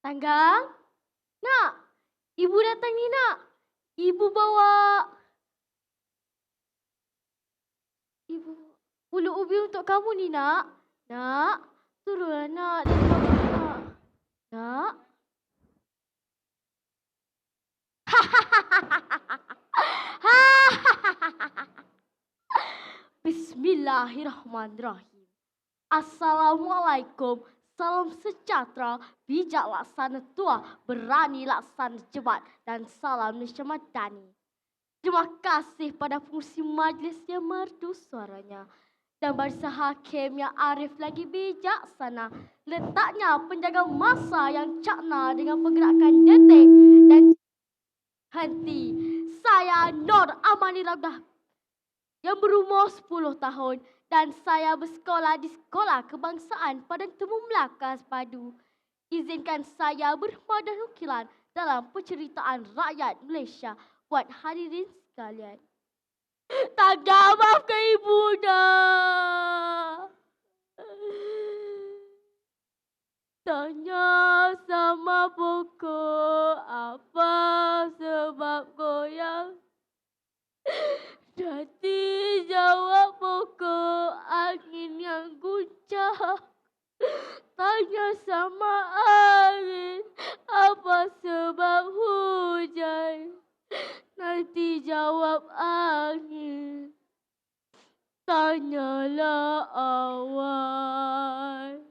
Tanggang, nak, ibu datang ni nak. Ibu bawa bulu ubi untuk kamu ni nak. Nak, turunlah nak dari bawah nak. Nak. Bismillahirrahmanirrahim. Assalamualaikum. Salam sejahtera, bijak laksana tua, berani laksana cepat, dan salam Malaysia Madani. Terima kasih pada pengurusi majlis yang merdu suaranya dan barisan hakim yang arif lagi bijaksana. Letaknya penjaga masa yang cakna dengan pergerakan detik dan henti. Saya Nur Amani Rabdah yang berumur 10 tahun dan saya bersekolah di Sekolah Kebangsaan Padang Temu Melaka Sepadu. Izinkan saya bermadah nukilan dalam penceritaan rakyat Malaysia buat hadirin sekalian. Tangga, maafkan ibu dah. Tanya sama pokok apa sebab goyang. Nanti jawab pokok angin yang guncang. Tanya sama angin apa sebab hujan. Nanti jawab angin. Tanyalah awan.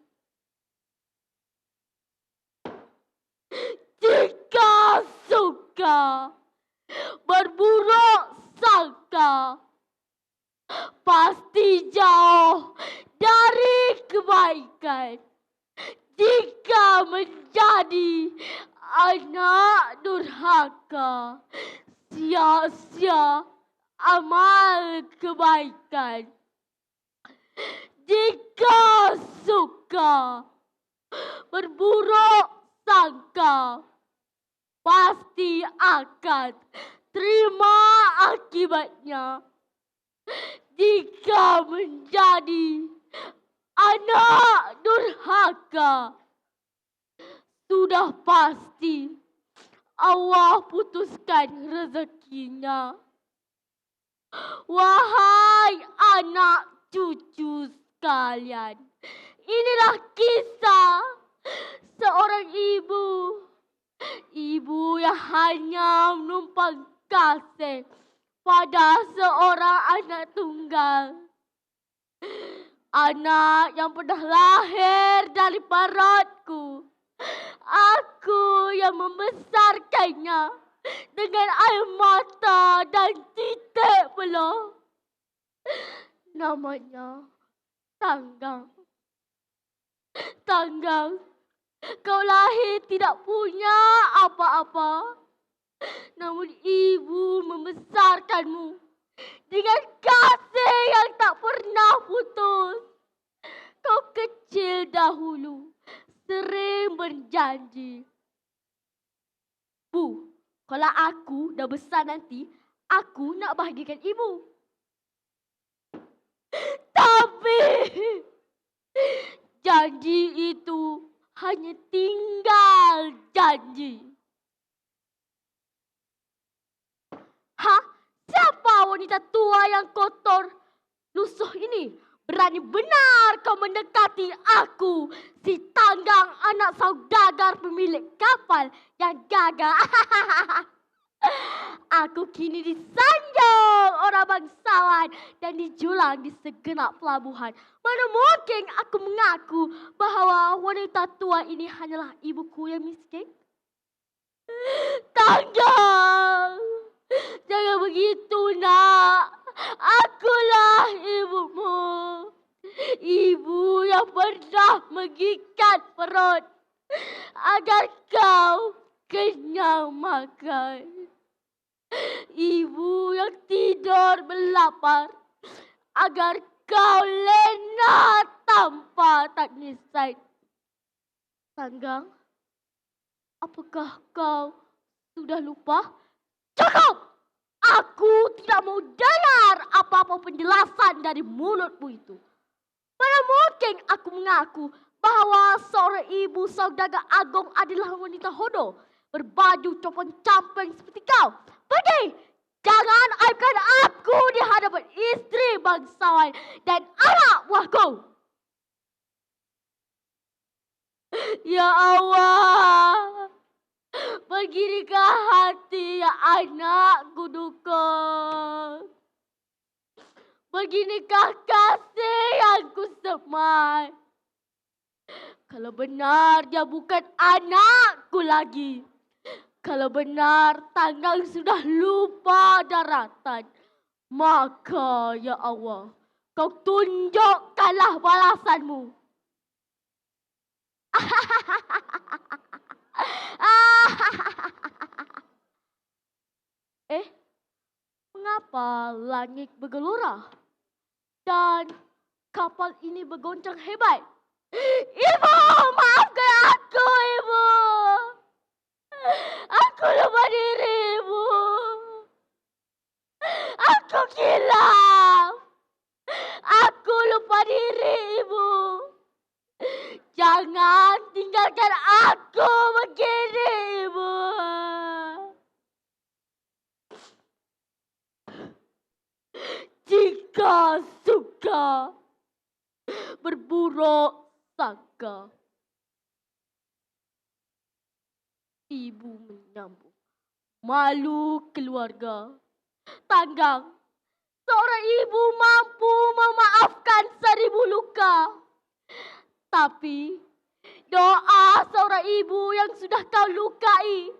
Jika suka berburuk sangka, pasti jauh dari kebaikan. Jika menjadi anak durhaka, sia-sia amal kebaikan. Jika suka berburuk sangka, pasti akan terima akibatnya. Jika menjadi anak durhaka, sudah pasti Allah putuskan rezekinya. Wahai anak cucu sekalian, inilah kisah seorang ibu. Ibu yang hanya menumpang kasih pada seorang anak tunggal. Anak yang pernah lahir dari perutku. Aku yang membesarkannya dengan air mata dan titik peluh. Namanya Tanggang. Tanggang, kau lahir tidak punya apa-apa. Namun ibu membesarkanmu dengan kasih yang tak pernah putus. Kau kecil dahulu, sering berjanji. Bu, kalau aku dah besar nanti, aku nak bahagiakan ibu. Tapi janji itu hanya tinggal janji. Siapa wanita tua yang kotor lusuh ini? Berani benar kau mendekati aku, si Tanggang, anak saudagar pemilik kapal yang gagah. Aku kini disanjung orang bangsawan dan dijulang di segenap pelabuhan. Mana mungkin aku mengaku bahawa wanita tua ini hanyalah ibuku yang miskin? Tanggang, jangan begitu nak. Akulah ibumu. Ibu yang pernah mengikat perut agar kau kenyang makan. Ibu yang tidur melapar agar kau lena tanpa tangisan. Tanggang, apakah kau sudah lupa? Cukup! Aku tidak mau dengar apa-apa penjelasan dari mulutmu itu. Mana mungkin aku mengaku bahawa seorang ibu saudagar agung adalah wanita hodoh, berbaju compang-camping seperti kau. Pergi! Jangan aibkan aku di hadapan isteri bangsawan dan anak buahku. Ya Allah, beginikah hati ya anakku duka. Beginikah kasih yang kusemai. Kalau benar dia bukan anakku lagi. Kalau benar Tanggang sudah lupa daratan. Maka ya Allah, kau tunjukkanlah balasanmu. Mengapa langit bergelora dan kapal ini bergoncang hebat? Ibu, maafkan aku, Ibu. Aku lupa diri, Ibu. Aku kilaf. Aku lupa diri, Ibu. Jangan tinggalkan aku begini, Ibu. Jika suka berburuk sangka. Ibu menyambung. Malu keluarga. Tanggang, seorang ibu mampu memaafkan 1000 luka. Tapi doa seorang ibu yang sudah kau lukai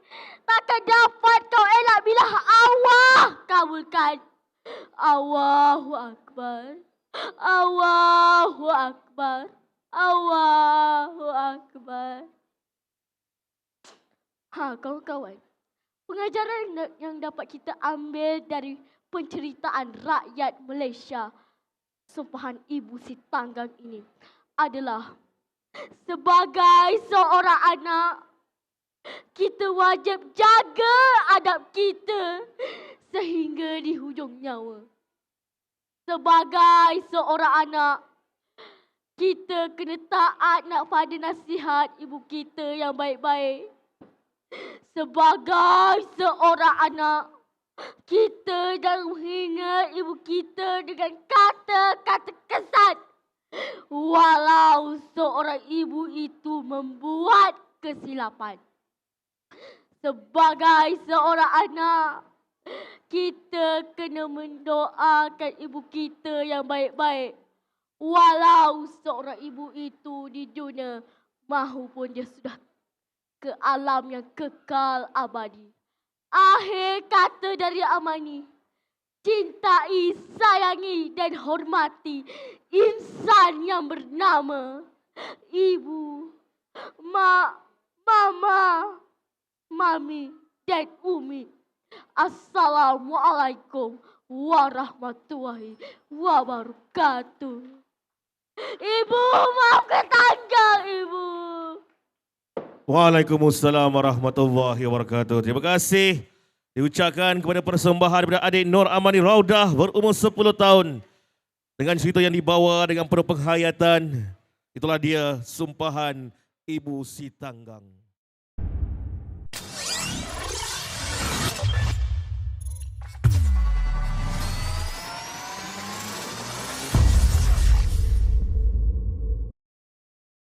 takkan dapat kau elak bila Allah kabulkan. Allahu Akbar. Allahu Akbar. Allahu Akbar. Kawan-kawan, pengajaran yang dapat kita ambil dari penceritaan rakyat Malaysia sumpahan Ibu Si Tanggang ini adalah sebagai seorang anak, kita wajib jaga adab kita sehingga di hujung nyawa. Sebagai seorang anak, kita kena taat nak pada nasihat ibu kita yang baik-baik. Sebagai seorang anak, kita jangan menghina ibu kita dengan kata-kata kesat. Walau seorang ibu itu membuat kesilapan. Sebagai seorang anak, kita kena mendoakan ibu kita yang baik-baik. Walau seorang ibu itu di dunia mahupun dia sudah ke alam yang kekal abadi. Akhir kata dari Amani, cintai, sayangi dan hormati insan yang bernama Ibu, Mak, Mama, Mami dan Umi. Assalamualaikum warahmatullahi wabarakatuh. Ibu, maafkan Tanggang, Ibu. Waalaikumsalam warahmatullahi wabarakatuh. Terima kasih diucapkan kepada persembahan daripada adik Nur Amani Raudah berumur 10 tahun. Dengan cerita yang dibawa dengan penuh penghayatan. Itulah dia sumpahan Ibu Si Tanggang.